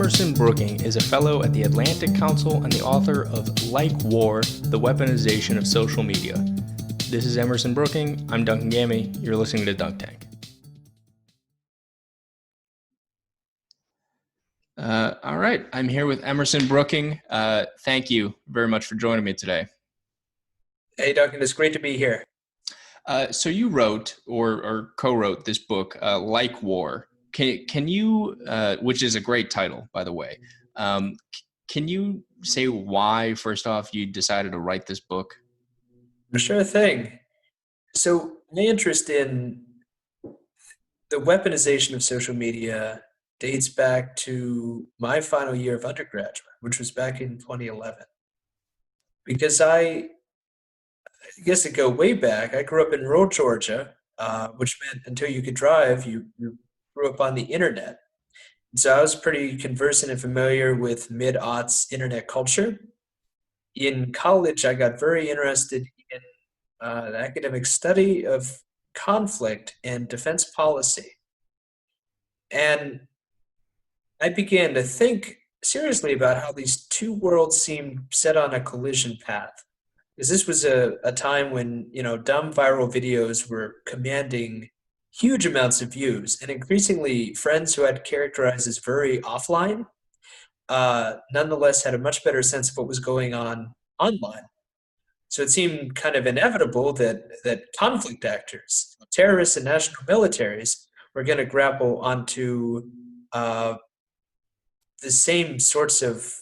Emerson Brooking is a fellow at the Atlantic Council and the author of Like War, The Weaponization of Social Media. This is Emerson Brooking. I'm Duncan Gammy. You're listening to Dunk Tank. All right. I'm here with Emerson Brooking. Thank you very much for joining me today. Hey, Duncan. It's great to be here. So you wrote or co-wrote this book, Like War. Can you, which is a great title, by the way. Can you say why, first off, you decided to write this book? Sure thing. So my interest in the weaponization of social media dates back to my final year of undergraduate, which was back in 2011. Because I guess to go way back, I grew up in rural Georgia, which meant until you could drive, you grew up on the internet. So I was pretty conversant and familiar with mid-aughts internet culture. In college, I got very interested in the academic study of conflict and defense policy. And I began to think seriously about how these two worlds seemed set on a collision path. Because this was a time when, dumb viral videos were commanding huge amounts of views, and increasingly friends who had characterized as very offline nonetheless had a much better sense of what was going on online. So it seemed kind of inevitable that conflict actors, terrorists and national militaries, were going to grapple onto uh, the same sorts of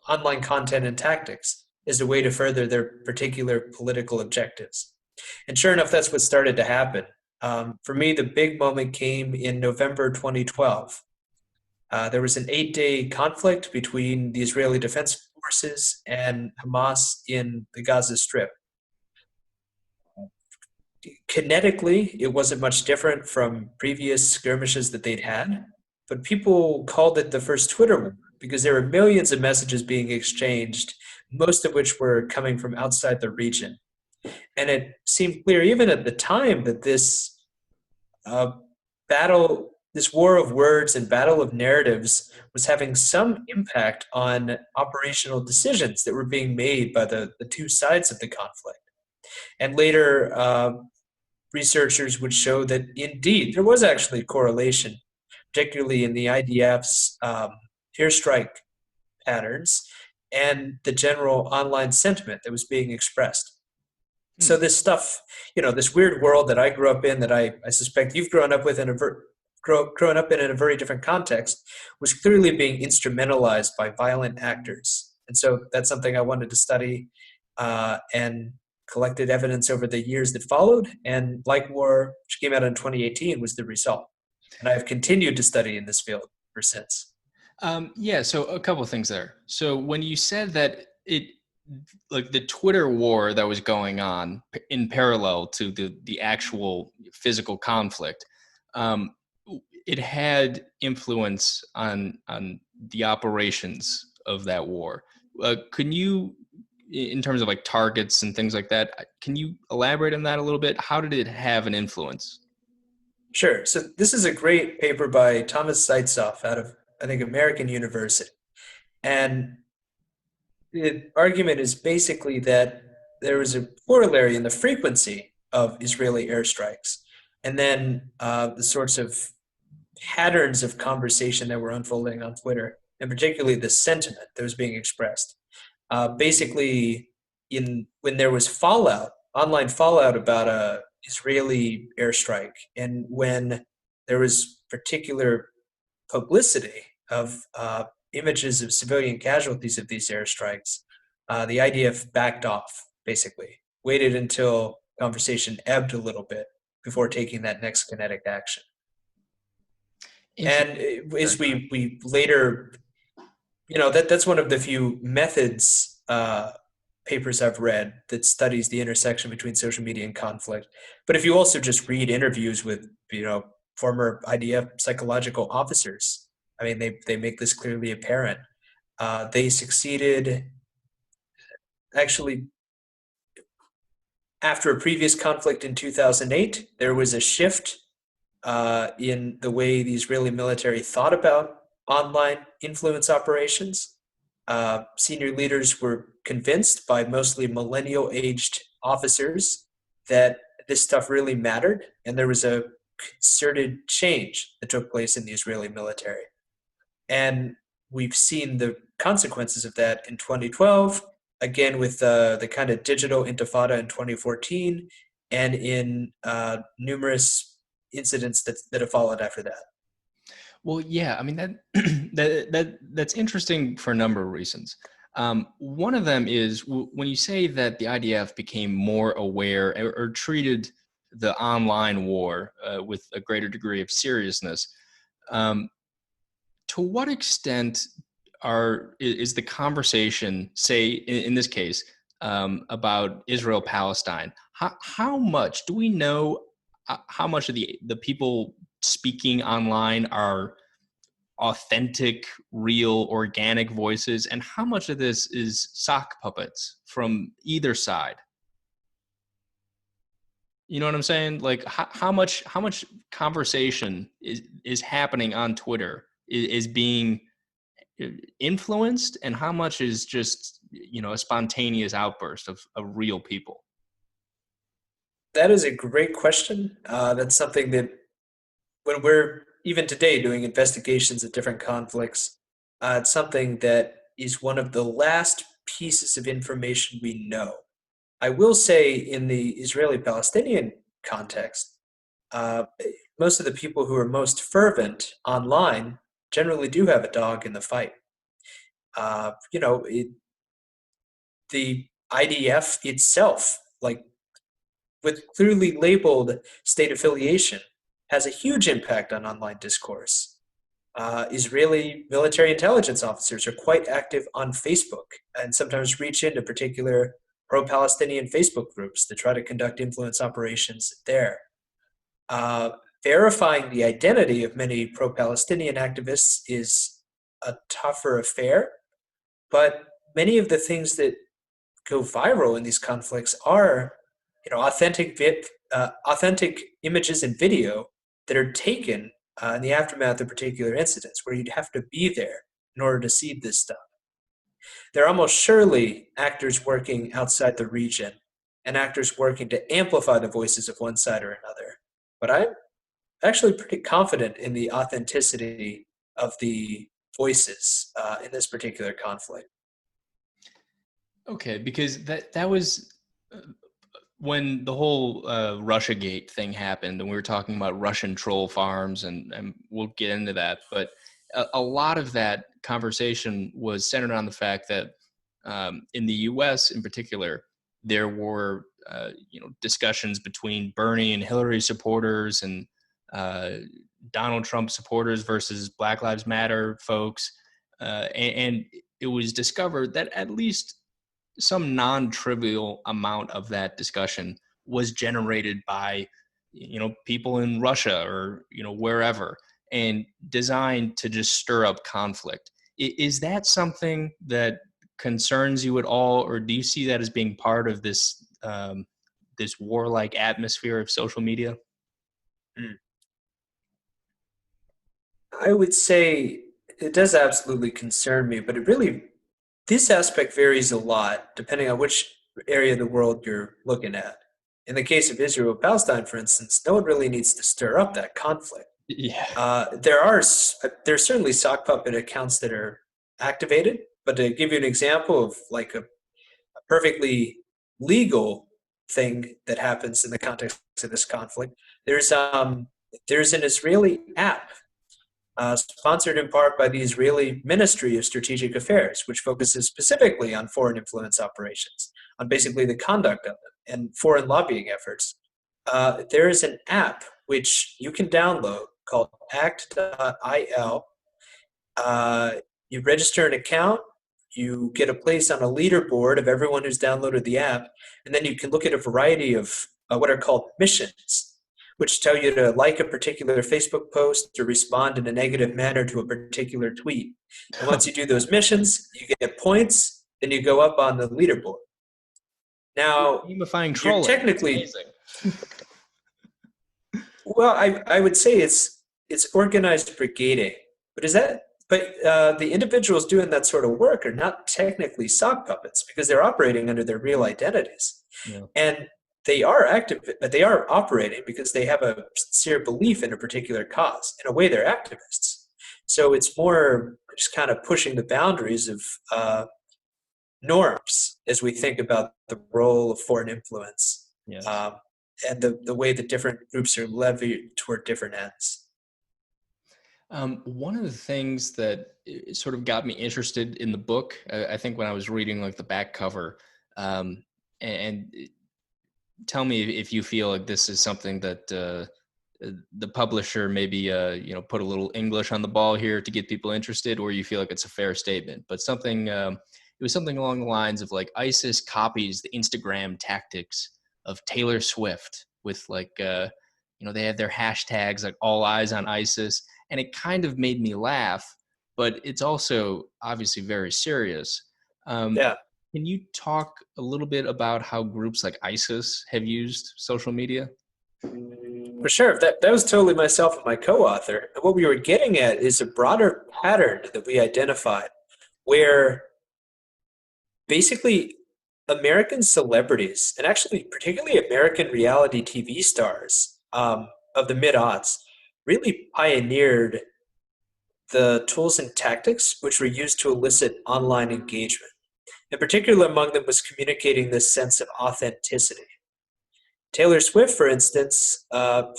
online content and tactics as a way to further their particular political objectives. And sure enough, that's what started to happen. For me, the big moment came in November 2012. There was an 8-day conflict between the Israeli Defense Forces and Hamas in the Gaza Strip. Kinetically, it wasn't much different from previous skirmishes that they'd had, but people called it the first Twitter war because there were millions of messages being exchanged, most of which were coming from outside the region. And it seemed clear, even at the time, that this battle, this war of words and battle of narratives, was having some impact on operational decisions that were being made by the two sides of the conflict. And later, researchers would show that indeed there was actually a correlation, particularly in the IDF's airstrike patterns and the general online sentiment that was being expressed. So this stuff, this weird world that I grew up in, that I suspect you've grown up with growing up in a very different context, was clearly being instrumentalized by violent actors. And so that's something I wanted to study and collected evidence over the years that followed. And Like War, which came out in 2018, was the result. And I've continued to study in this field ever since. So a couple of things there. So when you said that like the Twitter war that was going on in parallel to the actual physical conflict, it had influence on the operations of that war. Can you, in terms of like targets and things like that, can you elaborate on that a little bit? How did it have an influence? Sure. So this is a great paper by Thomas Zaitsev out of, I think, American University. And the argument is basically that there was a corollary in the frequency of Israeli airstrikes, and then the sorts of patterns of conversation that were unfolding on Twitter, and particularly the sentiment that was being expressed. Basically, when there was online fallout about a Israeli airstrike, and when there was particular publicity of images of civilian casualties of these airstrikes, the IDF backed off, basically, waited until conversation ebbed a little bit before taking that next kinetic action. And as we later, that's one of the few methods papers I've read that studies the intersection between social media and conflict. But if you also just read interviews with, former IDF psychological officers, I mean, they make this clearly apparent. They succeeded, actually, after a previous conflict in 2008, there was a shift in the way the Israeli military thought about online influence operations. Senior leaders were convinced by mostly millennial aged officers that this stuff really mattered, and there was a concerted change that took place in the Israeli military. And we've seen the consequences of that in 2012, again with the kind of digital intifada in 2014, and in numerous incidents that have followed after that. Well, yeah, I mean that that's interesting for a number of reasons. One of them is when you say that the IDF became more aware or treated the online war with a greater degree of seriousness. Um, to what extent is the conversation, say in this case, about Israel Palestine? How much do we know? How much of the people speaking online are authentic, real, organic voices, and how much of this is sock puppets from either side? You know what I'm saying? Like how much conversation is happening on Twitter is being influenced, and how much is just a spontaneous outburst of real people? That is a great question. That's something that when we're even today doing investigations at different conflicts, it's something that is one of the last pieces of information we know. I will say, in the Israeli Palestinian context, uh, most of the people who are most fervent online generally do have a dog in the fight. The IDF itself, like with clearly labeled state affiliation, has a huge impact on online discourse. Israeli military intelligence officers are quite active on Facebook and sometimes reach into particular pro Palestinian Facebook groups to try to conduct influence operations there. Uh, Verifying the identity of many pro Palestinian activists is a tougher affair, but many of the things that go viral in these conflicts are, authentic images and video that are taken in the aftermath of particular incidents, where you'd have to be there in order to see this stuff. There are almost surely actors working outside the region and actors working to amplify the voices of one side or another. But I'm actually pretty confident in the authenticity of the voices in this particular conflict. Okay, because that was when the whole Russiagate thing happened, and we were talking about Russian troll farms, and we'll get into that. But a lot of that conversation was centered on the fact that in the U.S. in particular, there were discussions between Bernie and Hillary supporters and uh, Donald Trump supporters versus Black Lives Matter folks, and it was discovered that at least some non-trivial amount of that discussion was generated by people in Russia or wherever, and designed to just stir up conflict. Is that something that concerns you at all, or do you see that as being part of this warlike atmosphere of social media? Mm. I would say it does absolutely concern me, but this aspect varies a lot depending on which area of the world you're looking at. In the case of Israel Palestine, for instance, no one really needs to stir up that conflict. Yeah. There's certainly sock puppet accounts that are activated, but to give you an example of like a perfectly legal thing that happens in the context of this conflict, there's an Israeli app sponsored in part by the Israeli Ministry of Strategic Affairs, which focuses specifically on foreign influence operations, on basically the conduct of them and foreign lobbying efforts. There is an app which you can download called act.il. Uh, you register an account, you get a place on a leaderboard of everyone who's downloaded the app, and then you can look at a variety of what are called missions, which tell you to like a particular Facebook post or respond in a negative manner to a particular tweet. And once you do those missions, you get points, then you go up on the leaderboard. Now, Gamifying you're trolling. That's technically, amazing. well, I would say it's organized brigading, but is that But the individuals doing that sort of work are not technically sock puppets because they're operating under their real identities. Yeah. And they are active, they are operating because they have a sincere belief in a particular cause. In a way, they're activists. So it's more just kind of pushing the boundaries of norms as we think about the role of foreign influence, Yes. um, and the way that different groups are levied toward different ends. One of the things that sort of got me interested in the book, I think when I was reading like the back cover, um, and tell me if you feel like this is something that the publisher maybe put a little English on the ball here to get people interested, or you feel like it's a fair statement. But something it was something along the lines of like ISIS copies the Instagram tactics of Taylor Swift with like they have their hashtags like all eyes on ISIS, and it kind of made me laugh, but it's also obviously very serious. Um, Yeah, can you talk a little bit about how groups like ISIS have used social media? for sure. That was totally myself and my co-author. And what we were getting at is a broader pattern that we identified, where basically American celebrities, and actually particularly American reality TV stars of the mid aughts, really pioneered the tools and tactics which were used to elicit online engagement. In particular, among them was communicating this sense of authenticity. Taylor Swift, for instance,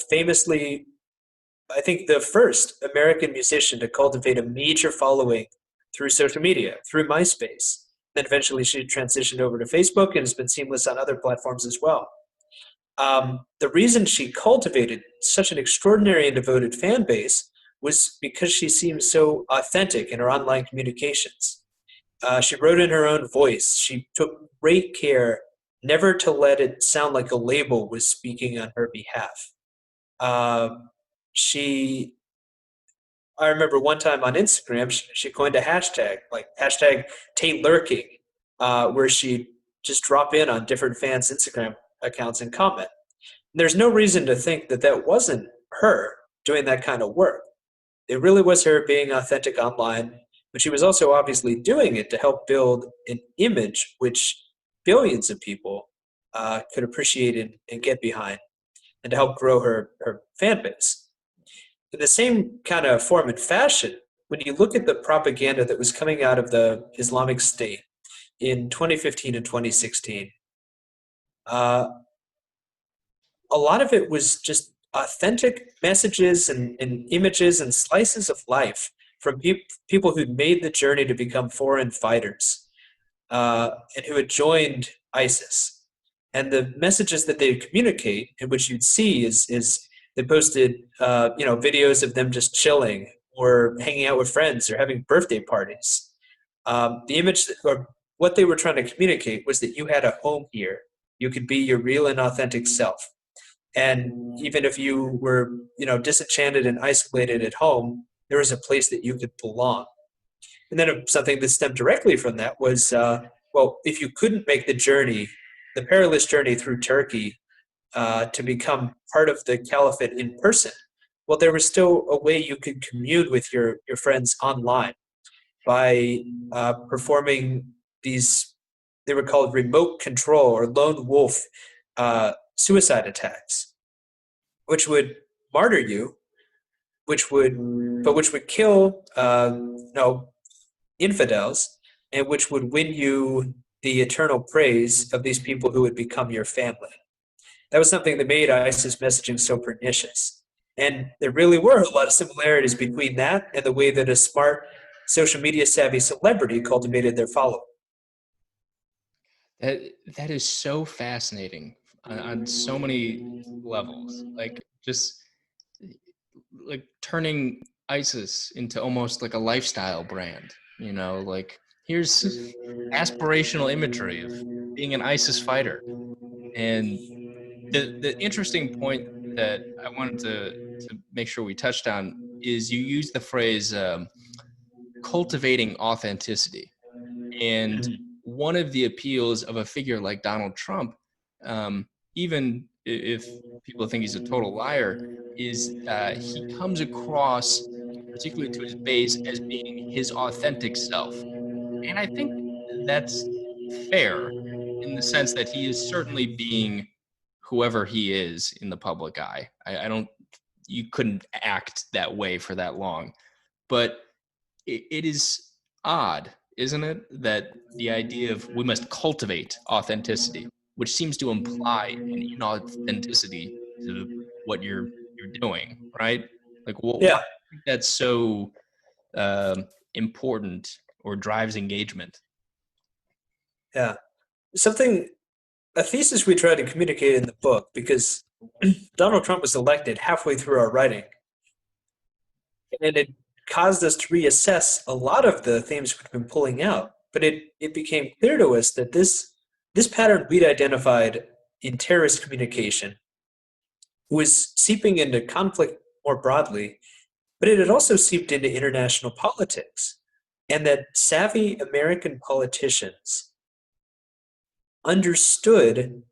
famously, I think the first American musician to cultivate a major following through social media, through MySpace. Then eventually she transitioned over to Facebook and has been seamless on other platforms as well. The reason she cultivated such an extraordinary and devoted fan base was because she seemed so authentic in her online communications. She wrote in her own voice. She took great care never to let it sound like a label was speaking on her behalf. Um, she, I remember one time on Instagram, she coined a hashtag, like hashtag Tate Lurking, where she just drop in on different fans' Instagram accounts and comment. There's no reason to think that that wasn't her doing that kind of work. It really was her being authentic online, but she was also obviously doing it to help build an image which billions of people could appreciate and get behind, and to help grow her fan base. In the same kind of form and fashion, when you look at the propaganda that was coming out of the Islamic State in 2015 and 2016, uh, a lot of it was just authentic messages and images and slices of life from people who'd made the journey to become foreign fighters, and who had joined ISIS. And the messages that they communicate, in which you'd see, is they posted videos of them just chilling or hanging out with friends or having birthday parties. The image or what they were trying to communicate was that you had a home here. You could be your real and authentic self. And even if you were, disenchanted and isolated at home, there was a place that you could belong. And then something that stemmed directly from that was, well, if you couldn't make the journey, the perilous journey through Turkey, to become part of the caliphate in person, well, there was still a way you could commune with your friends online by performing these, they were called remote control or lone wolf suicide attacks, which would martyr you, which would kill infidels, and which would win you the eternal praise of these people who would become your family. That was something that made ISIS messaging so pernicious. And there really were a lot of similarities between that and the way that a smart social media savvy celebrity cultivated their following. That that is so fascinating on so many levels. Like just like turning ISIS into almost like a lifestyle brand. Like here's aspirational imagery of being an ISIS fighter. And the interesting point that I wanted to make sure we touched on is you use the phrase cultivating authenticity. And one of the appeals of a figure like Donald Trump, even if people think he's a total liar, is he comes across particularly to his base, as being his authentic self. And I think that's fair in the sense that he is certainly being whoever he is in the public eye. I don't, you couldn't act that way for that long. But it is odd, isn't it, that the idea of we must cultivate authenticity, which seems to imply an inauthenticity to what you're doing, right? Like, why Yeah, do you think that's so important or drives engagement? yeah. Something, a thesis we try to communicate in the book, because Donald Trump was elected halfway through our writing, and it caused us to reassess a lot of the themes we've been pulling out. But it became clear to us that this pattern we'd identified in terrorist communication was seeping into conflict more broadly, but it had also seeped into international politics. And that savvy American politicians understood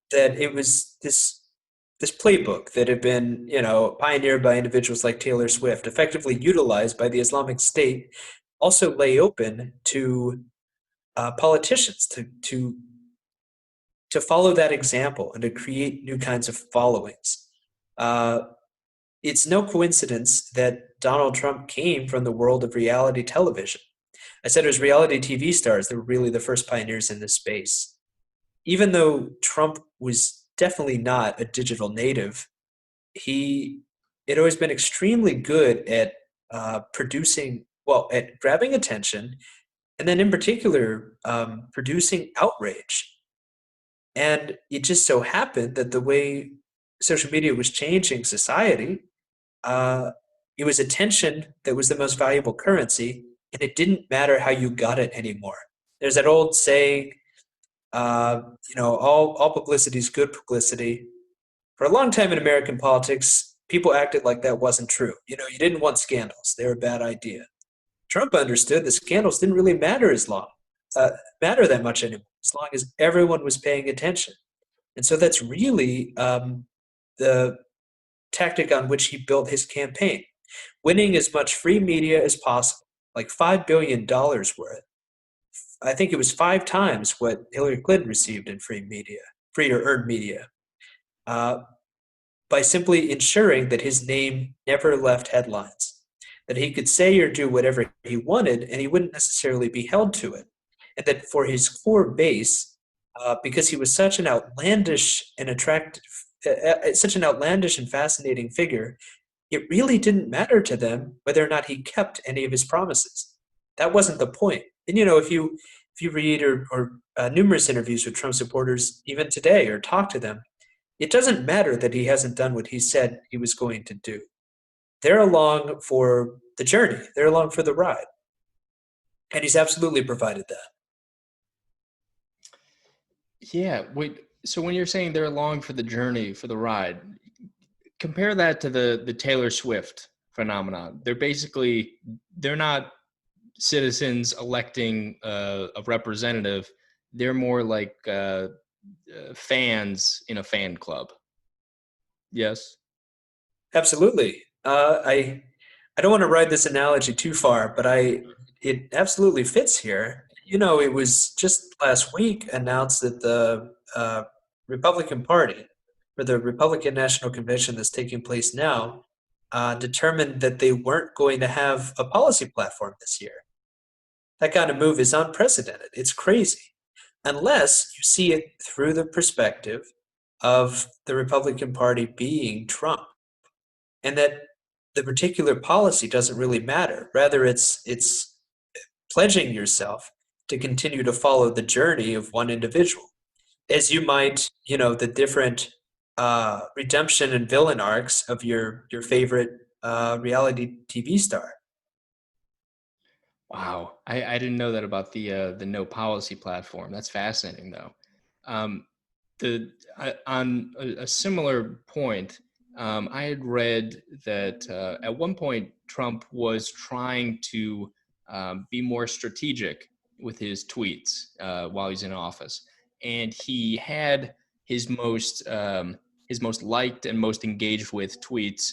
that it was this playbook that had been, pioneered by individuals like Taylor Swift, effectively utilized by the Islamic State, also lay open to politicians to follow that example and to create new kinds of followings. Uh, it's no coincidence that Donald Trump came from the world of reality television. I said it was reality TV stars that were really the first pioneers in this space. Even though Trump was definitely not a digital native, he had always been extremely good at producing, well, at grabbing attention, and then in particular, producing outrage. And it just so happened that the way social media was changing society, uh, it was attention that was the most valuable currency, and it didn't matter how you got it anymore. There's that old saying, all publicity is good publicity. For a long time in American politics, people acted like that wasn't true. You didn't want scandals; they were a bad idea. Trump understood that scandals didn't really matter that much anymore, as long as everyone was paying attention. And so that's really the tactic on which he built his campaign, winning as much free media as possible, like $5 billion worth. I think it was 5 times what Hillary Clinton received in free media, free or earned media, uh, by simply ensuring that his name never left headlines, that he could say or do whatever he wanted and he wouldn't necessarily be held to it. And that for his core base, because he was such an outlandish and attractive, such an outlandish and fascinating figure, it really didn't matter to them whether or not he kept any of his promises. That wasn't the point. And if you read or numerous interviews with Trump supporters even today or talk to them, it doesn't matter that he hasn't done what he said he was going to do. They're along for the journey. They're along for the ride, and he's absolutely provided that. Yeah. Wait. So when you're saying they're along for the journey, for the ride, compare that to the Taylor Swift phenomenon. They're not citizens electing a representative. They're more like fans in a fan club. Yes. Absolutely. I don't want to ride this analogy too far, but it absolutely fits here. It was just last week announced that the Republican Party, or the Republican National Convention that's taking place now, determined that they weren't going to have a policy platform this year. That kind of move is unprecedented. It's crazy. Unless you see it through the perspective of the Republican Party being Trump, and that the particular policy doesn't really matter. Rather, it's pledging yourself to continue to follow the journey of one individual, as you might, the different redemption and villain arcs of your favorite reality TV star. Wow, I didn't know that about the no policy platform. That's fascinating, though. Um, on a similar point, I had read that at one point Trump was trying to be more strategic with his tweets while he's in office, and he had his most liked and most engaged with tweets.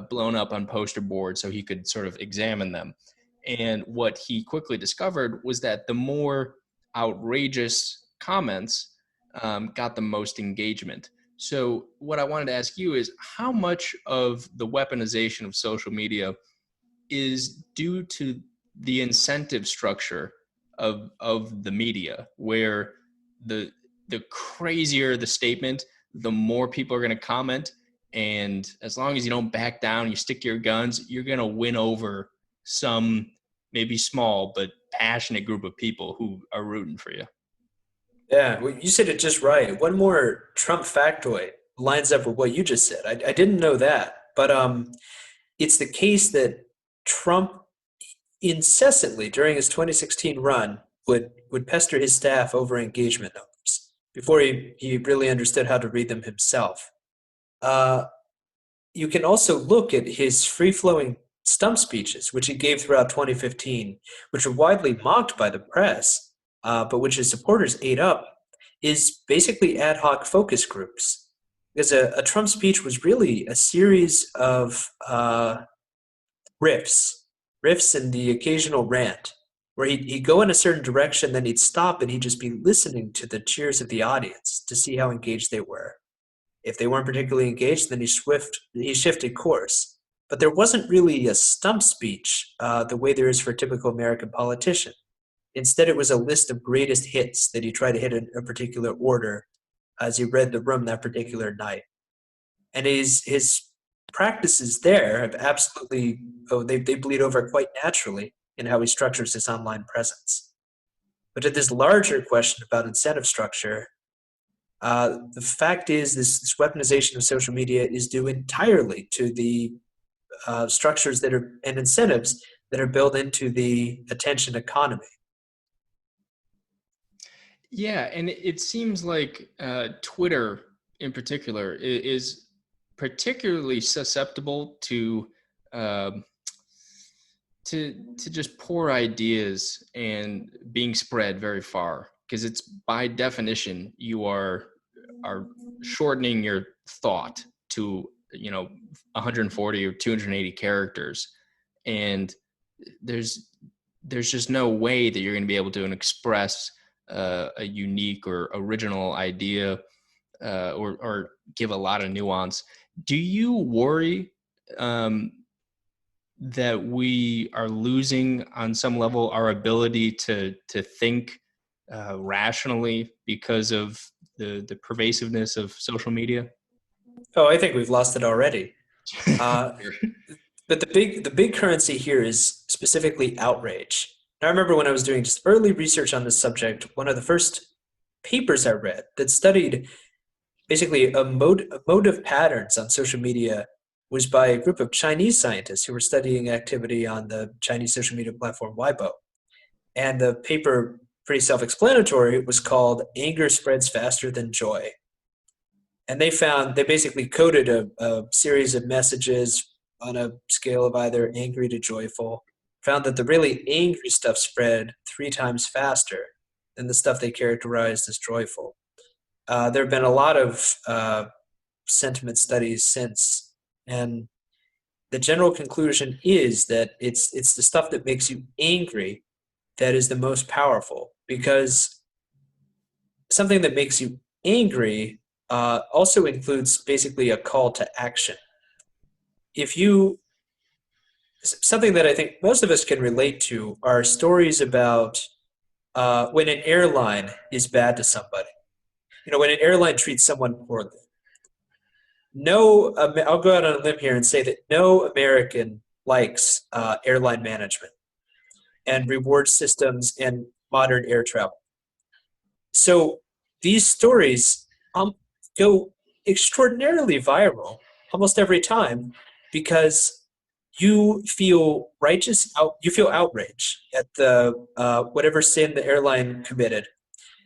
blown up on poster boards so he could sort of examine them. And what he quickly discovered was that the more outrageous comments got the most engagement. So, what I wanted to ask you is how much of the weaponization of social media is due to the incentive structure of the media, where the the crazier the statement, the more people are going to comment, and as long as you don't back down, you stick to your guns, you're going to win over some maybe small but passionate group of people who are rooting for you. Yeah, well, you said it just right. One more Trump factoid lines up with what you just said. I didn't know that, but it's the case that Trump incessantly during his 2016 run would pester his staff over engagement numbers before he really understood how to read them himself. Uh, you can also look at his free-flowing stump speeches, which he gave throughout 2015, which were widely mocked by the press, but which his supporters ate up, is basically ad hoc focus groups. Because a Trump speech was really a series of riffs, riffs and the occasional rant, where he'd go in a certain direction, then he'd stop and he'd just be listening to the cheers of the audience to see how engaged they were. If they weren't particularly engaged, then he shifted course. But there wasn't really a stump speech the way there is for a typical American politician. Instead, it was a list of greatest hits that he tried to hit in a particular order as he read the room that particular night. And his practices there have absolutely they bleed over quite naturally in how he structures his online presence. But to this larger question about incentive structure, the fact is this weaponization of social media is due entirely to the structures that are and incentives that are built into the attention economy. Yeah, and it seems like Twitter in particular is particularly susceptible um, to just poor ideas and being spread very far, because it's by definition you are shortening your thought to 140 or 280 characters, and there's there's just no way that you're going to be able to express a unique or original idea, or give a lot of nuance. Do you worry um, that we are losing on some level our ability to think rationally because of the pervasiveness of social media? Oh, I think we've lost it already. Uh, but the big currency here is specifically outrage. And I remember when I was doing just early research on this subject, one of the first papers I read that studied basically a mode of patterns on social media was by a group of Chinese scientists who were studying activity on the Chinese social media platform Weibo. And the paper, pretty self-explanatory, was called "Anger Spreads Faster Than Joy." And they basically coded a series of messages on a scale of either angry to joyful, found that the really angry stuff spread 3 times faster than the stuff they characterized as joyful. There have been a lot of sentiment studies since, and the general conclusion is that it's the stuff that makes you angry that is the most powerful, because something that makes you angry also includes basically a call to action. If you Something that I think most of us can relate to are stories about when an airline is bad to somebody. When an airline treats someone poorly. No, I'll go out on a limb here and say that no American likes airline management and reward systems and modern air travel. So these stories go extraordinarily viral almost every time because you feel outrage at the whatever sin the airline committed.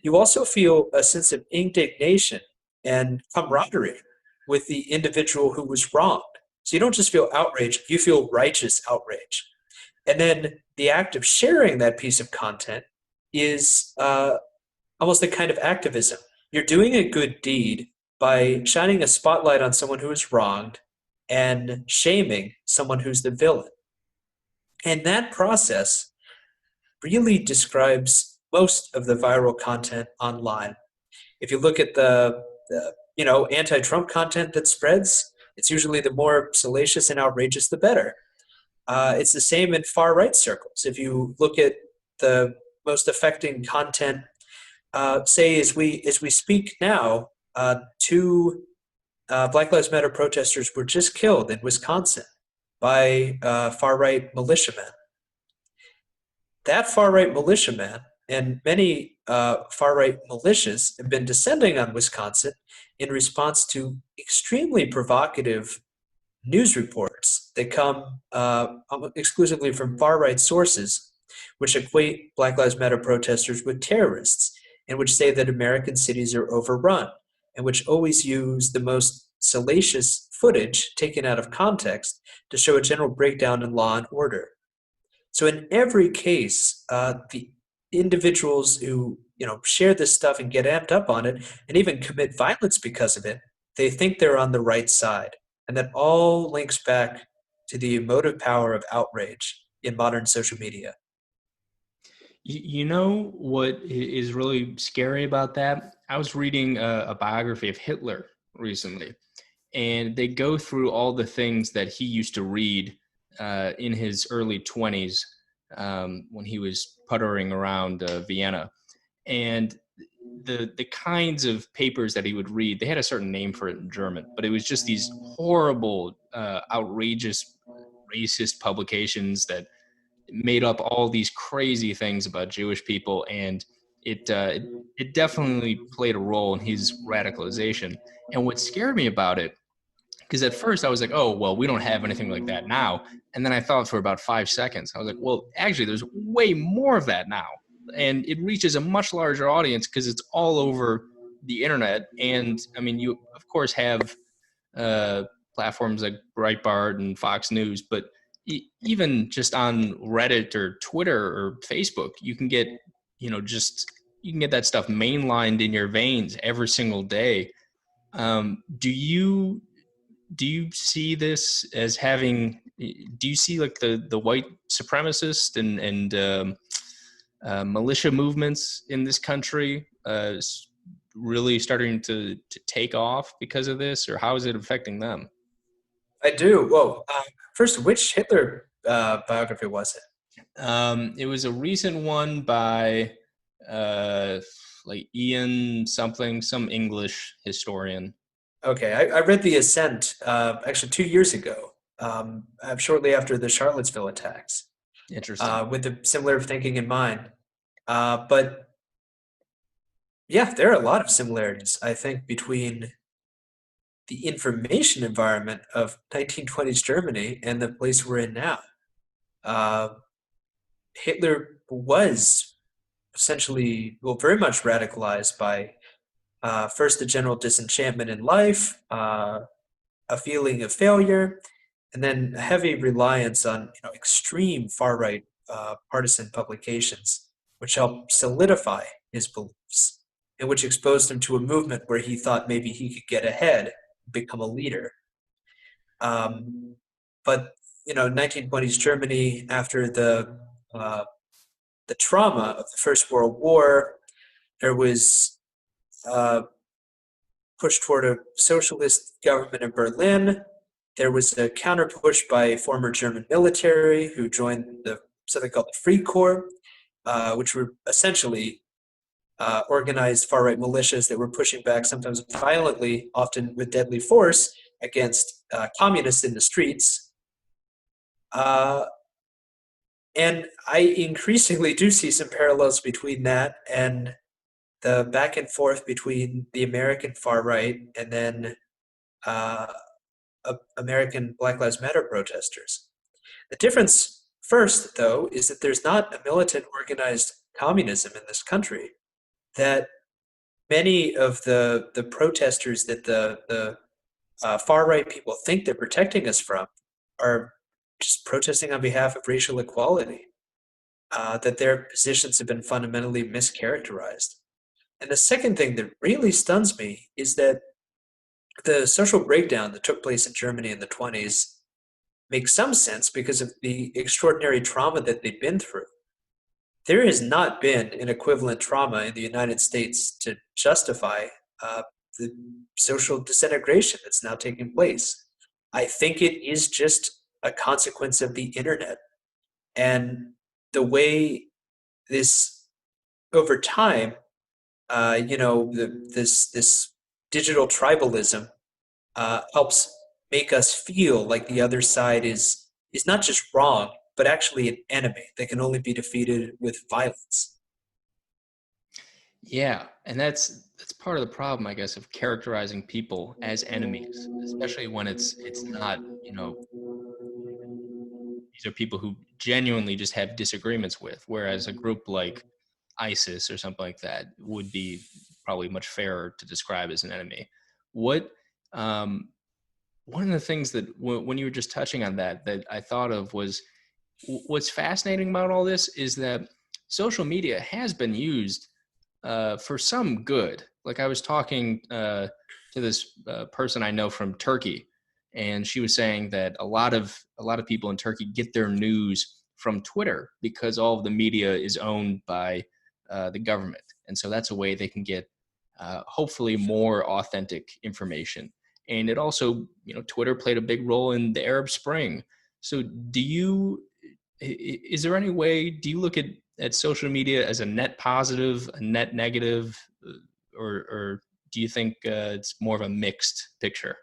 You also feel a sense of indignation and camaraderie with the individual who was wronged. So you don't just feel outrage, you feel righteous outrage. And then the act of sharing that piece of content is almost a kind of activism. You're doing a good deed by shining a spotlight on someone who is wronged and shaming someone who's the villain. And that process really describes most of the viral content online. If you look at the anti-Trump content that spreads, it's usually the more salacious and outrageous, the better. It's the same in far right circles. If you look at the most affecting content, say as we speak now, two Black Lives Matter protesters were just killed in Wisconsin by far right militiamen. That far right militiaman and many far right militias have been descending on Wisconsin in response to extremely provocative news reports that come exclusively from far right sources, which equate Black Lives Matter protesters with terrorists, and which say that American cities are overrun, and which always use the most salacious footage taken out of context to show a general breakdown in law and order. So in every case, the individuals who share this stuff and get amped up on it, and even commit violence because of it, they think they're on the right side, and that all links back to the emotive power of outrage in modern social media. You know what is really scary about that? I was reading a biography of Hitler recently, and they go through all the things that he used to read in his early 20s when he was puttering around Vienna. And the kinds of papers that he would read, they had a certain name for it in German, but it was just these horrible, outrageous, racist publications that made up all these crazy things about Jewish people, and it definitely played a role in his radicalization. And what scared me about it, because at first I was like, oh, well, we don't have anything like that now. And then I thought for about 5 seconds, I was like, well, actually, there's way more of that now. And it reaches a much larger audience because it's all over the internet. And I mean, you, of course, have uh, platforms like Breitbart and Fox News, but even just on Reddit or Twitter or Facebook, you can get, just you can get that stuff mainlined in your veins every single day. Do you see this as having? Do you see like the white supremacist and militia movements in this country really starting to take off because of this, or how is it affecting them? I do. Well, first, which Hitler biography was it? It was a recent one by uh, like Ian something, some English historian. Okay, I read The Ascent actually 2 years ago, shortly after the Charlottesville attacks, Interesting. with the similar thinking in mind. But yeah, there are a lot of similarities, I think, between the information environment of 1920s Germany and the place we're in now. Uh, Hitler was essentially, well, very much radicalized by first the general disenchantment in life, a feeling of failure, and then a heavy reliance on extreme far right partisan publications, which helped solidify his beliefs and which exposed him to a movement where he thought maybe he could get ahead, become a leader. Um, but 1920s Germany, after the trauma of the First World War, there was uh, push toward a socialist government in Berlin. There was a counter push by former German military who joined something called the Free Corps, which were essentially organized far right militias that were pushing back, sometimes violently, often with deadly force, against communists in the streets. Uh, and I increasingly do see some parallels between that and the back and forth between the American far right and then uh, American Black Lives Matter protesters. The difference, first, though, is that there's not a militant organized communism in this country. That many of the protesters that the far right people think they're protecting us from are just protesting on behalf of racial equality. That their positions have been fundamentally mischaracterized. And the second thing that really stuns me is that The social breakdown that took place in Germany in the 20s makes some sense because of the extraordinary trauma that they'd been through. There has not been an equivalent trauma in the United States to justify the social disintegration that's now taking place. I think it is just a consequence of the internet and the way this over time, this digital tribalism helps make us feel like the other side is not just wrong, but actually an enemy that can only be defeated with violence. Yeah, and that's part of the problem, I guess, of characterizing people as enemies, especially when it's not, you know, these are people who genuinely just have disagreements with, whereas a group like ISIS or something like that would be probably much fairer to describe as an enemy. What um, one of the things that when you were just touching on that I thought of was what's fascinating about all this is that social media has been used for some good. Like I was talking to this person I know from Turkey, and she was saying that a lot of people in Turkey get their news from Twitter because all of the media is owned by the government, and so that's a way they can get hopefully more authentic information. And it also, Twitter played a big role in the Arab Spring. So, is there any way? Do you look at social media as a net positive, a net negative, or do you think it's more of a mixed picture?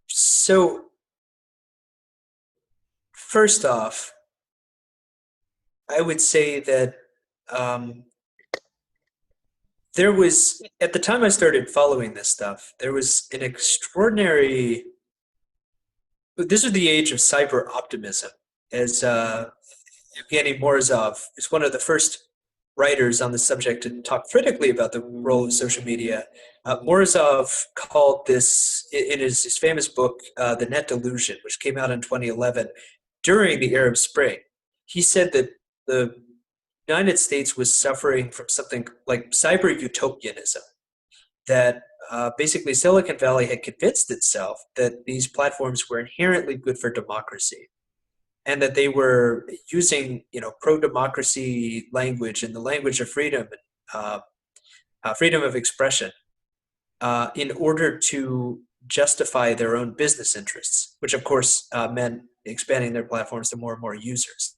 So, first off, I would say that um, there was, at the time I started following this stuff, there was an extraordinary, this was the age of cyber optimism. As Evgeny Morozov is one of the first writers on the subject to talk critically about the role of social media. Morozov called this, in his famous book, The Net Delusion, which came out in 2011 during the Arab Spring. He said that the United States was suffering from something like cyber utopianism, that basically Silicon Valley had convinced itself that these platforms were inherently good for democracy and that they were using pro-democracy language and the language of freedom, uh, freedom of expression, in order to justify their own business interests, which of course meant expanding their platforms to more and more users.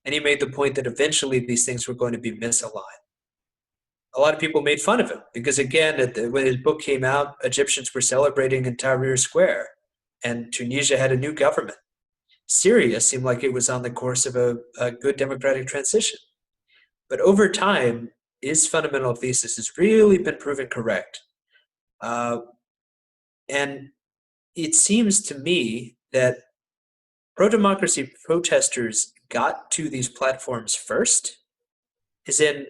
And he made the point that eventually these things were going to be misaligned. A lot of people made fun of him because, again, when his book came out, Egyptians were celebrating in Tahrir Square, and Tunisia had a new government. Syria seemed like it was on the course of a good democratic transition. But over time, his fundamental thesis has really been proven correct. Uh, and it seems to me that pro democracy protesters got to these platforms first, as in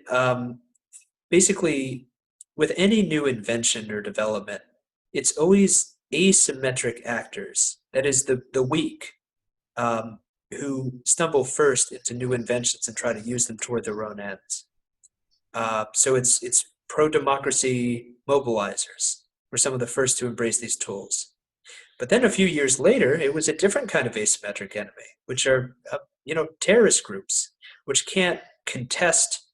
basically with any new invention or development, it's always asymmetric actors, that is, the weak, um, who stumble first into new inventions and try to use them toward their own ends. So it's pro democracy mobilizers were some of the first to embrace these tools. But then a few years later, it was a different kind of asymmetric enemy, which are terrorist groups, which can't contest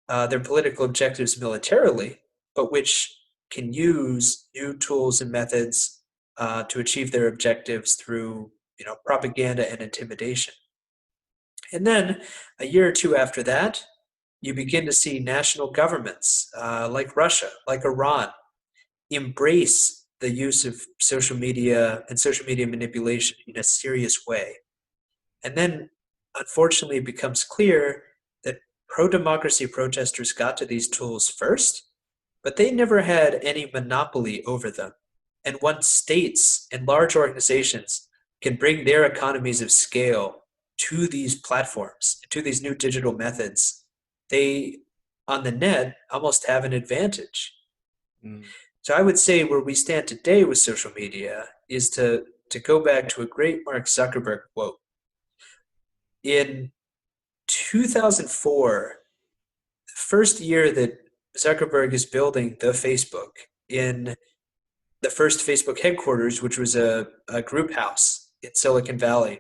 their political objectives militarily, but which can use new tools and methods to achieve their objectives through propaganda and intimidation. And then a year or two after that, you begin to see national governments like Russia, like Iran, embrace the use of social media and social media manipulation in a serious way. And then, unfortunately, it becomes clear that pro democracy protesters got to these tools first, but they never had any monopoly over them. And once states and large organizations can bring their economies of scale to these platforms, to these new digital methods, they, on the net, almost have an advantage. Mm. So I would say where we stand today with social media is to go back to a great Mark Zuckerberg quote. In 2004, the first year that Zuckerberg is building the Facebook in the first Facebook headquarters, which was a group house in Silicon Valley.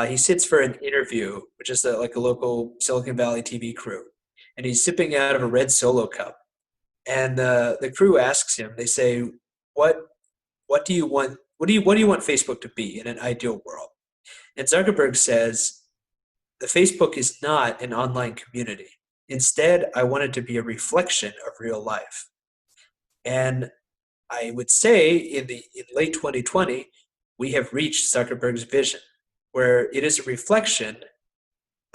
He sits for an interview, which is like a local Silicon Valley TV crew, and he's sipping out of a red Solo cup. And the crew asks him, they say, "What what do you want? What do you want Facebook to be in an ideal world?" And Zuckerberg says, "The Facebook is not an online community. Instead, I want it to be a reflection of real life." And I would say in late 2020, we have reached Zuckerberg's vision, where it is a reflection.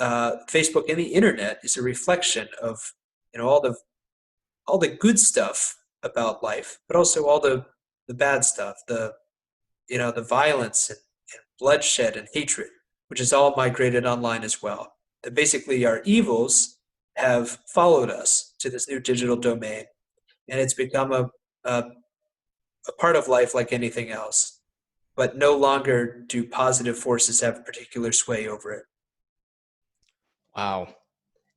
Facebook and the internet is a reflection of all the good stuff about life, but also all the bad stuff, the violence and bloodshed and hatred, which is all migrated online as well. That basically our evils have followed us to this new digital domain, and it's become a, a part of life like anything else. But no longer do positive forces have particular sway over it. Wow.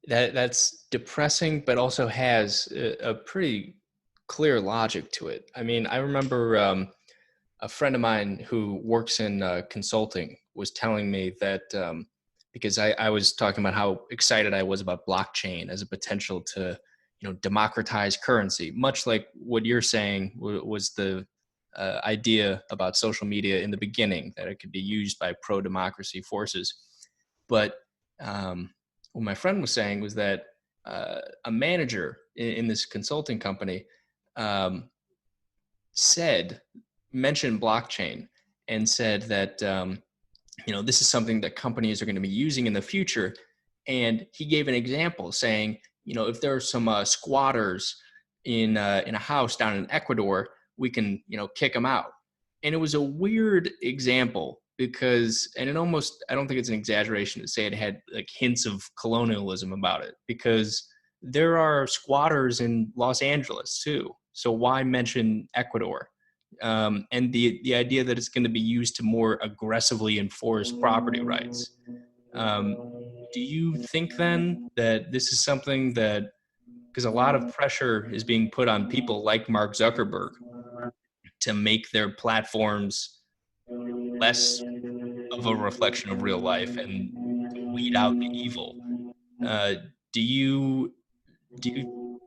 That's depressing, but also has a pretty clear logic to it. I mean, I remember a friend of mine who works in consulting was telling me that because I was talking about how excited I was about blockchain as a potential to, democratize currency, much like what you're saying was the idea about social media in the beginning, that it could be used by pro-democracy forces. But what my friend was saying was that a manager in this consulting company um, said, mentioned blockchain and said that this is something that companies are going to be using in the future. And he gave an example saying, if there are some squatters in a house down in Ecuador, we can kick them out. And it was a weird example because, and it almost, I don't think it's an exaggeration to say it had like hints of colonialism about it, because there are squatters in Los Angeles too. So why mention Ecuador? And the idea that it's going to be used to more aggressively enforce property rights. Um, do you think then that this is something that, because a lot of pressure is being put on people like Mark Zuckerberg to make their platforms less of a reflection of real life and to weed out the evil? Uh, do you do you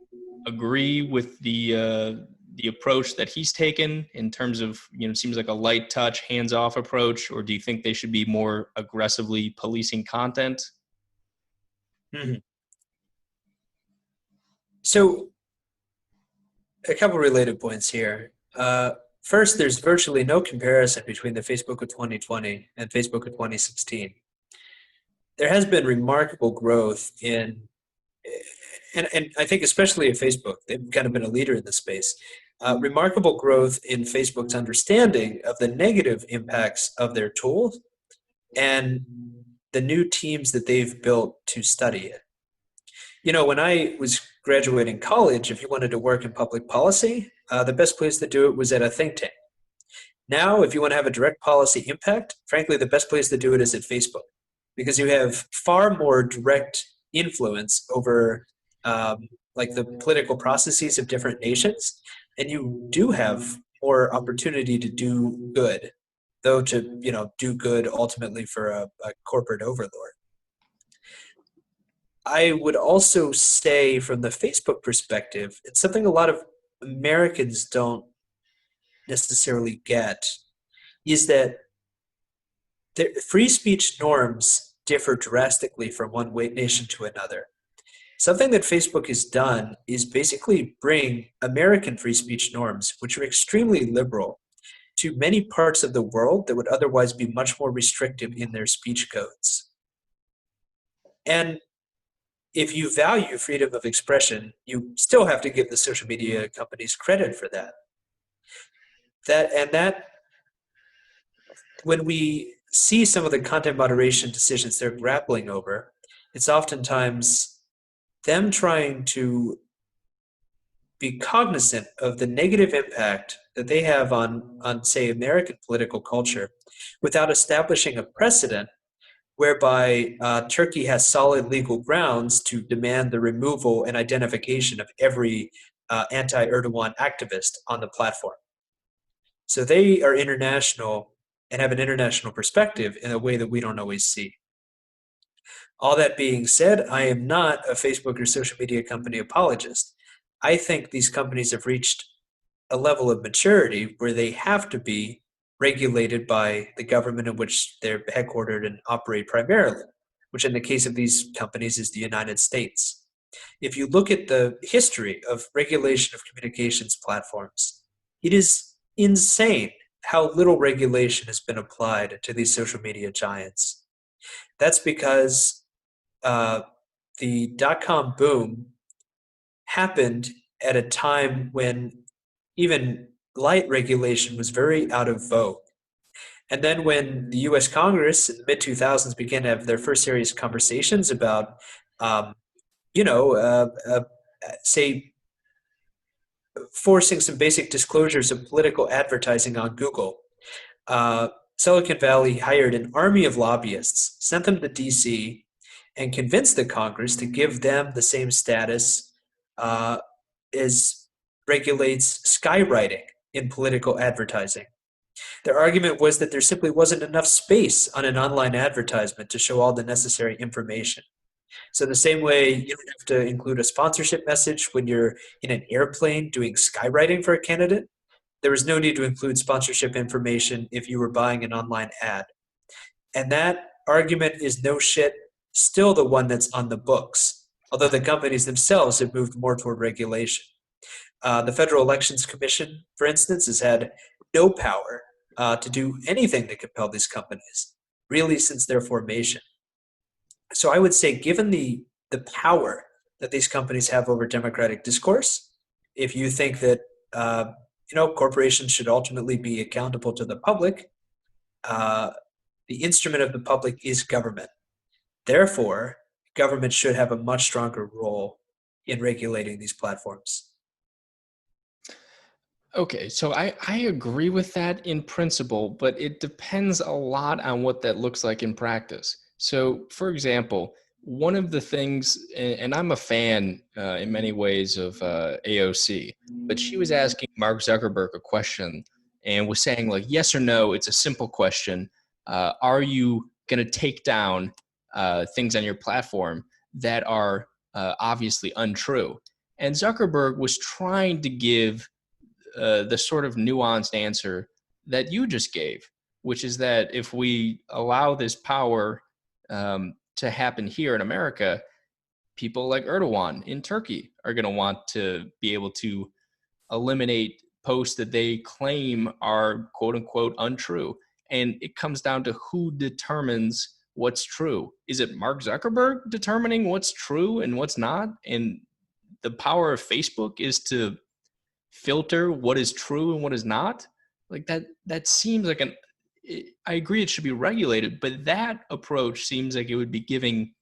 agree with the approach that he's taken in terms of, seems like a light touch, hands off approach, or do you think they should be more aggressively policing content? Mhm. So, a couple related points here. First, there's virtually no comparison between the Facebook of 2020 and Facebook of 2016. There has been remarkable growth and I think especially at Facebook, they've kind of been a leader in this space. Remarkable growth in Facebook's understanding of the negative impacts of their tools and the new teams that they've built to study it. When I was graduating college, if you wanted to work in public policy, the best place to do it was at a think tank. Now, if you want to have a direct policy impact, frankly, the best place to do it is at Facebook because you have far more direct influence over like the political processes of different nations, and you do have more opportunity to do good, though to do good ultimately for a corporate overlord. I would also say, from the Facebook perspective, it's something a lot of Americans don't necessarily get is that the free speech norms differ drastically from one nation to another. Something that Facebook has done is basically bring American free speech norms, which are extremely liberal, to many parts of the world that would otherwise be much more restrictive in their speech codes. And if you value freedom of expression, you still have to give the social media companies credit for that. That when we see some of the content moderation decisions they're grappling over, it's oftentimes them trying to be cognizant of the negative impact that they have on say, American political culture without establishing a precedent whereby Turkey has solid legal grounds to demand the removal and identification of every anti-Erdogan activist on the platform. So they are international and have an international perspective in a way that we don't always see. All that being said, I am not a Facebook or social media company apologist. I think these companies have reached a level of maturity where they have to be regulated by the government in which they're headquartered and operate primarily, which in the case of these companies is the United States. If you look at the history of regulation of communications platforms, it is insane how little regulation has been applied to these social media giants. That's because uh, the dot-com boom happened at a time when even light regulation was very out of vogue. And then when the US Congress in the mid 2000s began to have their first serious conversations about, um, you know, say, forcing some basic disclosures of political advertising on Google, uh, Silicon Valley hired an army of lobbyists, sent them to DC, and convinced the Congress to give them the same status uh, as regulates skywriting in political advertising. Their argument was that there simply wasn't enough space on an online advertisement to show all the necessary information. So, the same way you don't have to include a sponsorship message when you're in an airplane doing skywriting for a candidate, there was no need to include sponsorship information if you were buying an online ad. And that argument is no shit still the one that's on the books, although the companies themselves have moved more toward regulation. The Federal Elections Commission, for instance, has had no power to do anything to compel these companies, really, since their formation. So I would say, given the power that these companies have over democratic discourse, if you think that corporations should ultimately be accountable to the public, uh, the instrument of the public is government. Therefore, government should have a much stronger role in regulating these platforms. Okay, so I agree with that in principle, but it depends a lot on what that looks like in practice. So, for example, one of the things, and I'm a fan in many ways of AOC, but she was asking Mark Zuckerberg a question and was saying, like, yes or no, it's a simple question. Are you going to take down things on your platform that are obviously untrue? And Zuckerberg was trying to give the sort of nuanced answer that you just gave, which is that if we allow this power to happen here in America, people like Erdogan in Turkey are going to want to be able to eliminate posts that they claim are quote unquote untrue. And it comes down to who determines what's true. Is it Mark Zuckerberg determining what's true and what's not? And the power of Facebook is to filter what is true and what is not. Like that seems like I agree it should be regulated, but that approach seems like it would be giving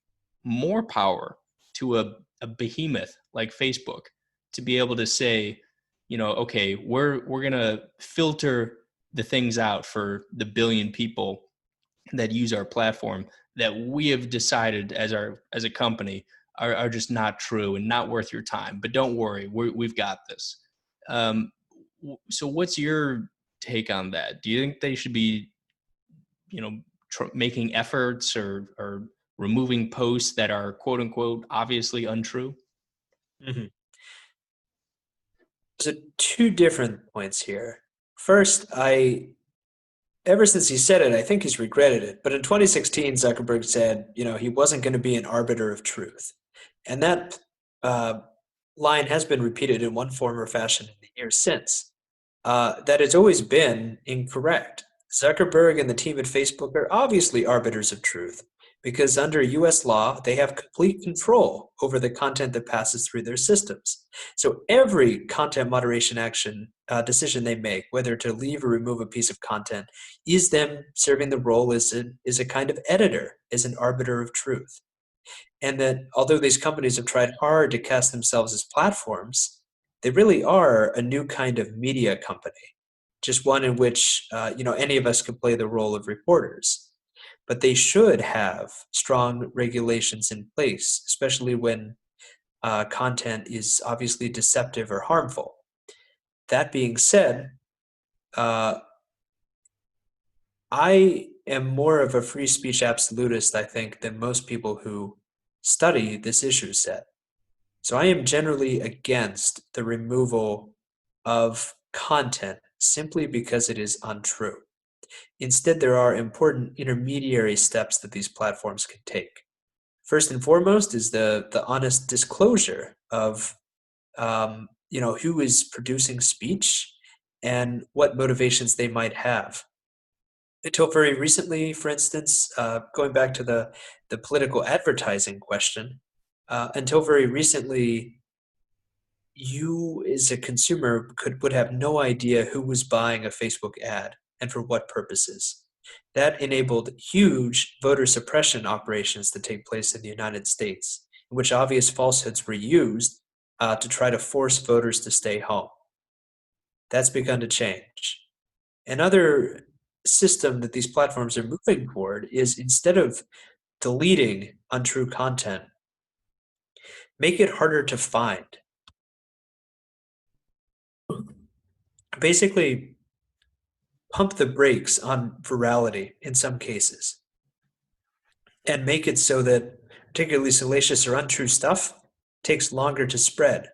more power to a behemoth like Facebook to be able to say, okay, we're gonna filter the things out for the billion people that use our platform that we have decided as a company are just not true and not worth your time. But don't worry, we've got this. Um, so what's your take on that? Do you think they should be, making efforts or removing posts that are quote unquote obviously untrue? Mhm. So two different points here. First, ever since he said it, I think he's regretted it. But in 2016, Zuckerberg said, he wasn't going to be an arbiter of truth, and that uh, line has been repeated in one form or fashion in the years since. That has always been incorrect. Zuckerberg and the team at Facebook are obviously arbiters of truth because under US law, they have complete control over the content that passes through their systems. So every content moderation action decision they make, whether to leave or remove a piece of content, is them serving the role as a kind of editor, as an arbiter of truth. And that although these companies have tried hard to cast themselves as platforms, they really are a new kind of media company, just one in which any of us could play the role of reporters. but they should have strong regulations in place, especially when content is obviously deceptive or harmful. That being said, uh, I am more of a free speech absolutist, I think, than most people who study this issue set. So I am generally against the removal of content simply because it is untrue. Instead, there are important intermediary steps that these platforms can take. First and foremost is the honest disclosure of who is producing speech and what motivations they might have. Until very recently, for instance, going back to the political advertising question, until very recently, you as a consumer would have no idea who was buying a Facebook ad and for what purposes. That enabled huge voter suppression operations to take place in the United States, in which obvious falsehoods were used to try to force voters to stay home. That's begun to change. Another system that these platforms are moving toward is, instead of deleting untrue content, make it harder to find. Basically, pump the brakes on virality in some cases and make it so that particularly salacious or untrue stuff takes longer to spread,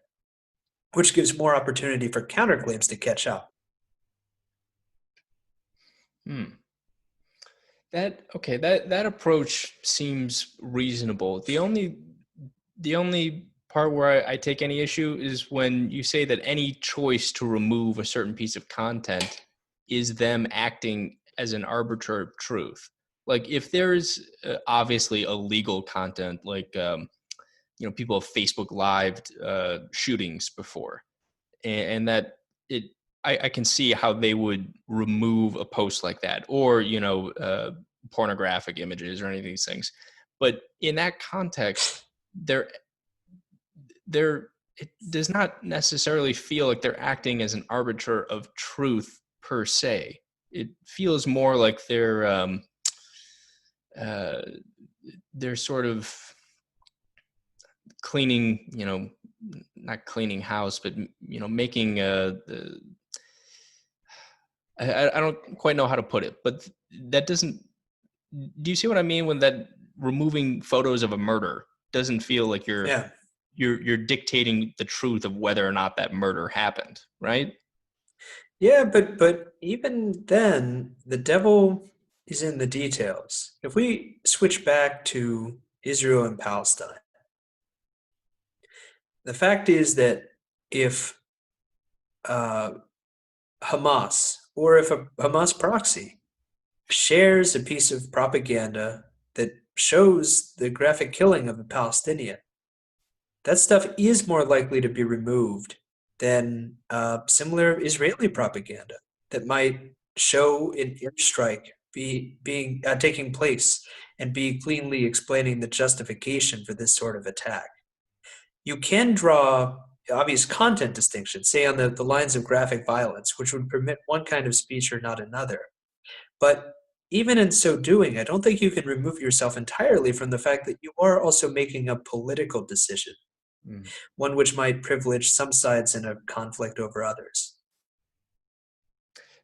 which gives more opportunity for counterclaims to catch up. Hmm. That approach seems reasonable. The only part where I take any issue is when you say that any choice to remove a certain piece of content is them acting as an arbiter of truth. Like if there's obviously illegal content, like people have Facebook live shootings before, and that it I can see how they would remove a post like that, or pornographic images or any of these things. But in that context, they're it does not necessarily feel like they're acting as an arbiter of truth per se. It feels more like uh, they're sort of cleaning, not cleaning house, but making I don't quite know how to put it, but that doesn't. Do you see what I mean when that removing photos of a murder doesn't feel like you're Yeah. you're you're dictating the truth of whether or not that murder happened, right? Yeah, but even then, the devil is in the details. If we switch back to Israel and Palestine, the fact is that if uh, Hamas or if a Hamas proxy shares a piece of propaganda that shows the graphic killing of a Palestinian, that stuff is more likely to be removed than similar Israeli propaganda that might show an airstrike being taking place and be cleanly explaining the justification for this sort of attack. You can draw obvious content distinctions, say on the lines of graphic violence, which would permit one kind of speech or not another. But even in so doing, I don't think you can remove yourself entirely from the fact that you are also making a political decision, Mm. one which might privilege some sides in a conflict over others.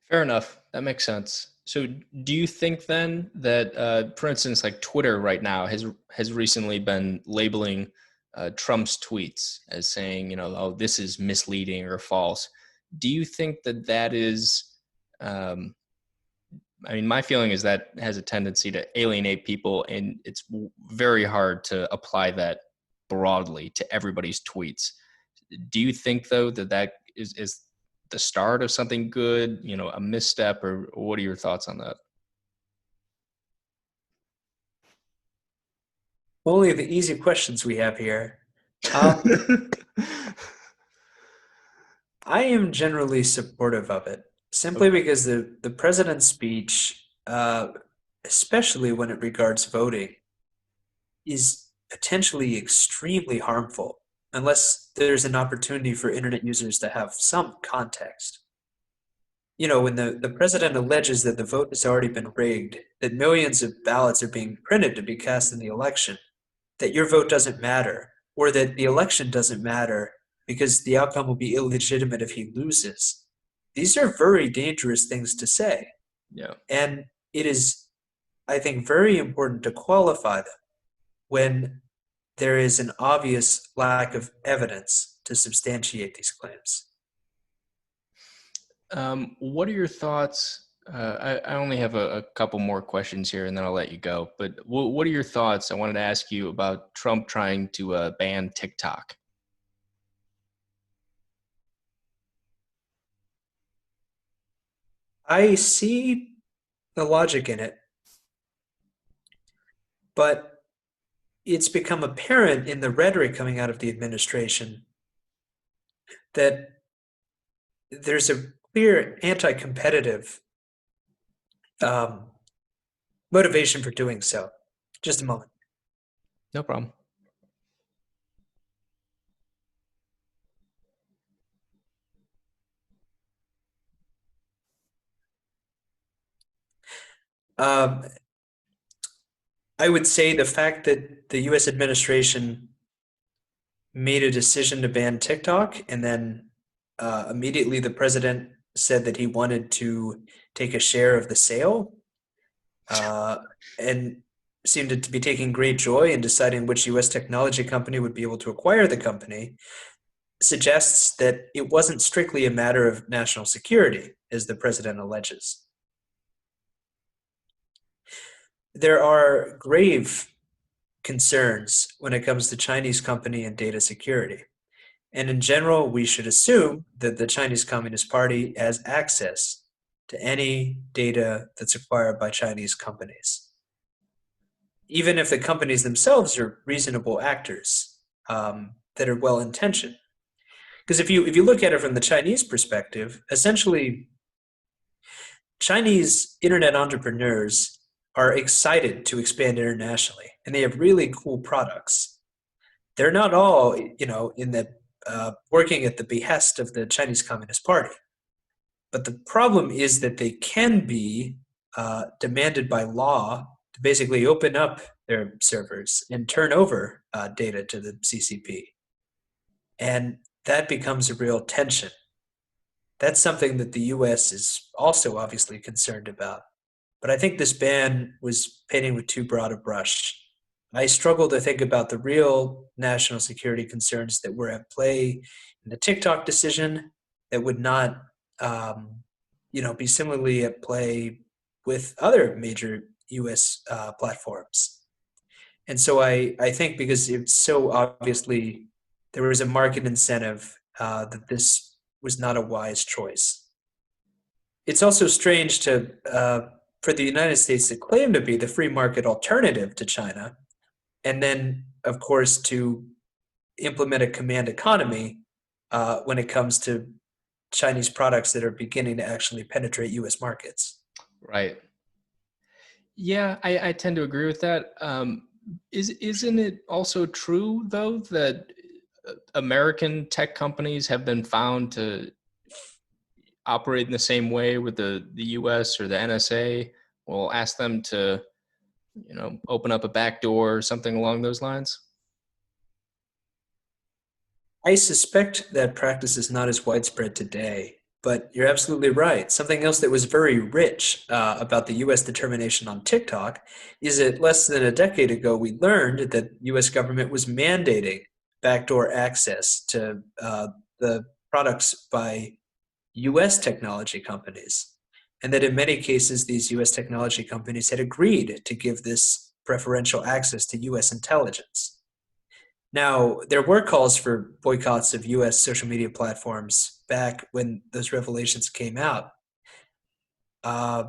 Fair enough. That makes sense. So, do you think then that, for instance, like Twitter right now has recently been labeling Trump's tweets as saying, oh, this is misleading or false? Do you think that that is? Um, I mean, my feeling is that has a tendency to alienate people, and it's very hard to apply that broadly to everybody's tweets. Do you think though that is the start of something good, a misstep, or what are your thoughts on that? Only the easy questions we have here. Um, I am generally supportive of it, simply Okay. because the president's speech, especially when it regards voting, is potentially extremely harmful unless there's an opportunity for internet users to have some context. when the president alleges that the vote has already been rigged, that millions of ballots are being printed to be cast in the election, that your vote doesn't matter, or that the election doesn't matter because the outcome will be illegitimate if he loses. These are very dangerous things to say. Yeah. And it is, I think, very important to qualify them when there is an obvious lack of evidence to substantiate these claims. What are your thoughts? I only have a couple more questions here and then I'll let you go. But what are your thoughts? I wanted to ask you about Trump trying to ban TikTok. I see the logic in it, but it's become apparent in the rhetoric coming out of the administration that there's a clear anti-competitive um, motivation for doing so. Just a moment. No problem. Um, I would say the fact that the U.S. administration made a decision to ban TikTok, and then immediately the president said that he wanted to take a share of the sale, uh, and seemed to be taking great joy in deciding which U.S. technology company would be able to acquire the company, suggests that it wasn't strictly a matter of national security, as the president alleges. There are grave concerns when it comes to Chinese company and data security. And in general, we should assume that the Chinese Communist Party has access to any data that's acquired by Chinese companies, even if the companies themselves are reasonable actors that are well intentioned. Because if you look at it from the Chinese perspective, essentially, Chinese internet entrepreneurs are excited to expand internationally, and they have really cool products. They're not all, in the working at the behest of the Chinese Communist Party. But the problem is that they can be demanded by law to basically open up their servers and turn over data to the CCP. And that becomes a real tension. That's something that the US is also obviously concerned about. But I think this ban was painting with too broad a brush. I struggle to think about the real national security concerns that were at play in the TikTok decision that would not, be similarly at play with other major U.S. Platforms. And so I think because it's so obviously there was a market incentive that this was not a wise choice. It's also strange for the United States to claim to be the free market alternative to China, and then, of course, to implement a command economy when it comes to Chinese products that are beginning to actually penetrate U.S. markets. Right. Yeah, I tend to agree with that. Isn't it also true though that American tech companies have been found to operate in the same way with the US or the NSA? We'll ask them to, open up a back door or something along those lines. I suspect that practice is not as widespread today, but you're absolutely right. Something else that was very rich about the U.S. determination on TikTok is that less than a decade ago, we learned that U.S. government was mandating backdoor access to the products by U.S. technology companies, and that in many cases, these U.S. technology companies had agreed to give this preferential access to U.S. intelligence. Now, there were calls for boycotts of US social media platforms back when those revelations came out, uh,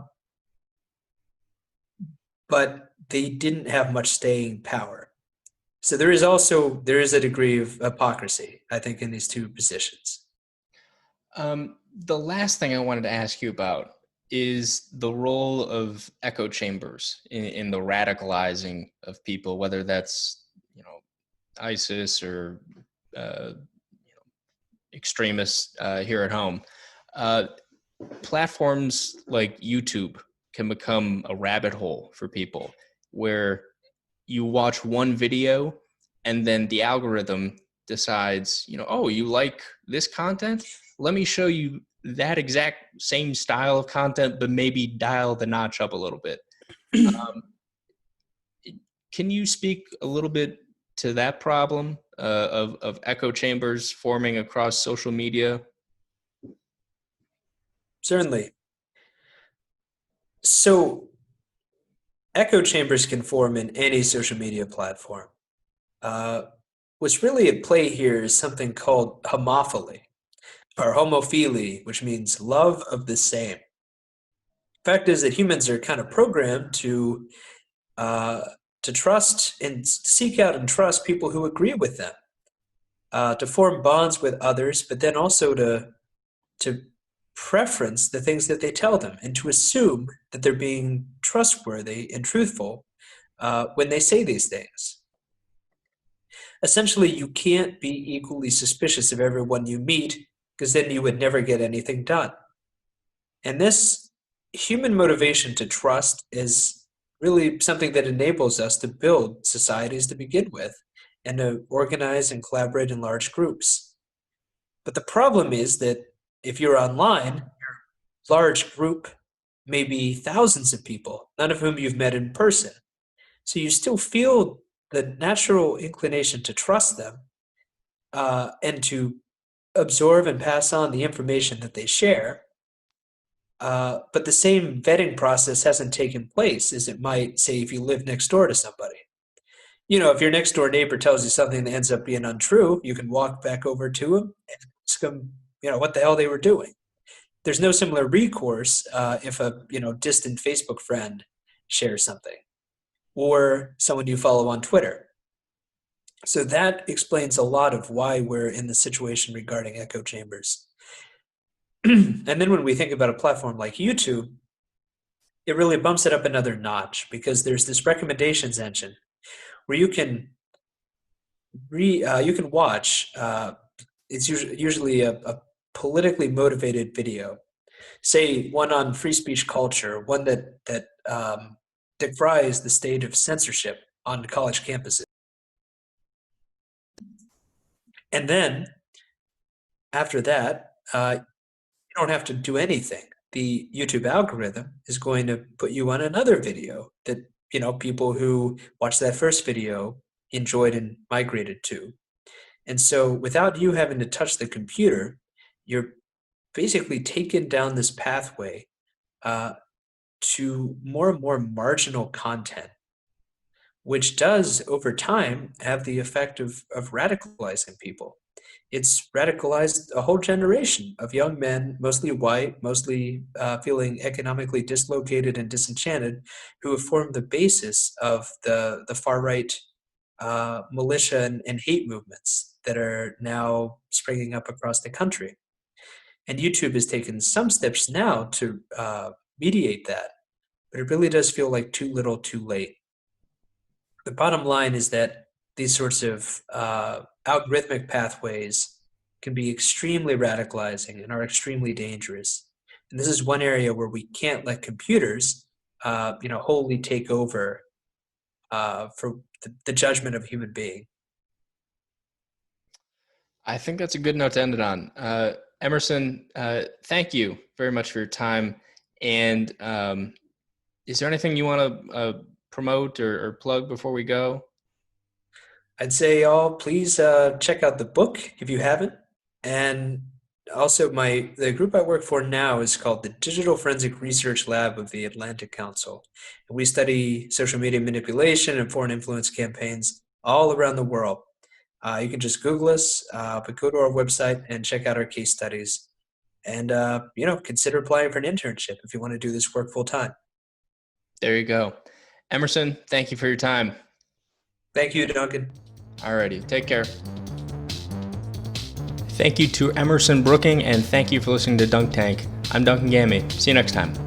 but they didn't have much staying power. So there is a degree of hypocrisy, I think, in these two positions. The last thing I wanted to ask you about is the role of echo chambers in the radicalizing of people, whether that's ISIS or extremists here at home. Uh, platforms like YouTube can become a rabbit hole for people where you watch one video and then the algorithm decides, oh, you like this content? Let me show you that exact same style of content, but maybe dial the notch up a little bit. Can you speak a little bit to that problem of echo chambers forming across social media? Certainly. So echo chambers can form in any social media platform. Uh, what's really at play here is something called homophily or homophily, which means love of the same. Fact is that humans are kind of programmed uh, to trust and seek out and trust people who agree with them, to form bonds with others, but then also to preference the things that they tell them and to assume that they're being trustworthy and truthful when they say these things. Essentially, you can't be equally suspicious of everyone you meet because then you would never get anything done. And this human motivation to trust is really something that enables us to build societies to begin with and to organize and collaborate in large groups. But the problem is that if you're online, your large group may be thousands of people, none of whom you've met in person. So you still feel the natural inclination to trust them and to absorb and pass on the information that they share. But the same vetting process hasn't taken place as it might, say, if you live next door to somebody. If your next door neighbor tells you something that ends up being untrue, you can walk back over to him and ask him, what the hell they were doing. There's no similar recourse if a distant Facebook friend shares something or someone you follow on Twitter. So that explains a lot of why we're in the situation regarding echo chambers. And then when we think about a platform like YouTube, it really bumps it up another notch because there's this recommendations engine where you can watch. It's usually a politically motivated video, say one on free speech culture, one that decries the state of censorship on college campuses, and then after that, you don't have to do anything. The YouTube algorithm is going to put you on another video that people who watched that first video enjoyed and migrated to. And so without you having to touch the computer, you're basically taken down this pathway to more and more marginal content, which does over time have the effect of radicalizing people. It's radicalized a whole generation of young men, mostly white, mostly feeling economically dislocated and disenchanted, who have formed the basis of the far-right militia and hate movements that are now springing up across the country. And YouTube has taken some steps now to mediate that, but it really does feel like too little too late. The bottom line is that these sorts of algorithmic pathways can be extremely radicalizing and are extremely dangerous. And this is one area where we can't let computers, wholly take over for the judgment of a human being. I think that's a good note to end it on. Emerson, thank you very much for your time. And is there anything you want to promote or plug before we go? I'd say y'all please check out the book if you haven't. And also the group I work for now is called the Digital Forensic Research Lab of the Atlantic Council. And we study social media manipulation and foreign influence campaigns all around the world. You can just Google us, but go to our website and check out our case studies. And, consider applying for an internship if you want to do this work full time. There you go. Emerson, thank you for your time. Thank you, Duncan. Alrighty, take care. Thank you to Emerson Brooking, and thank you for listening to Dunk Tank. I'm Duncan Gammy. See you next time.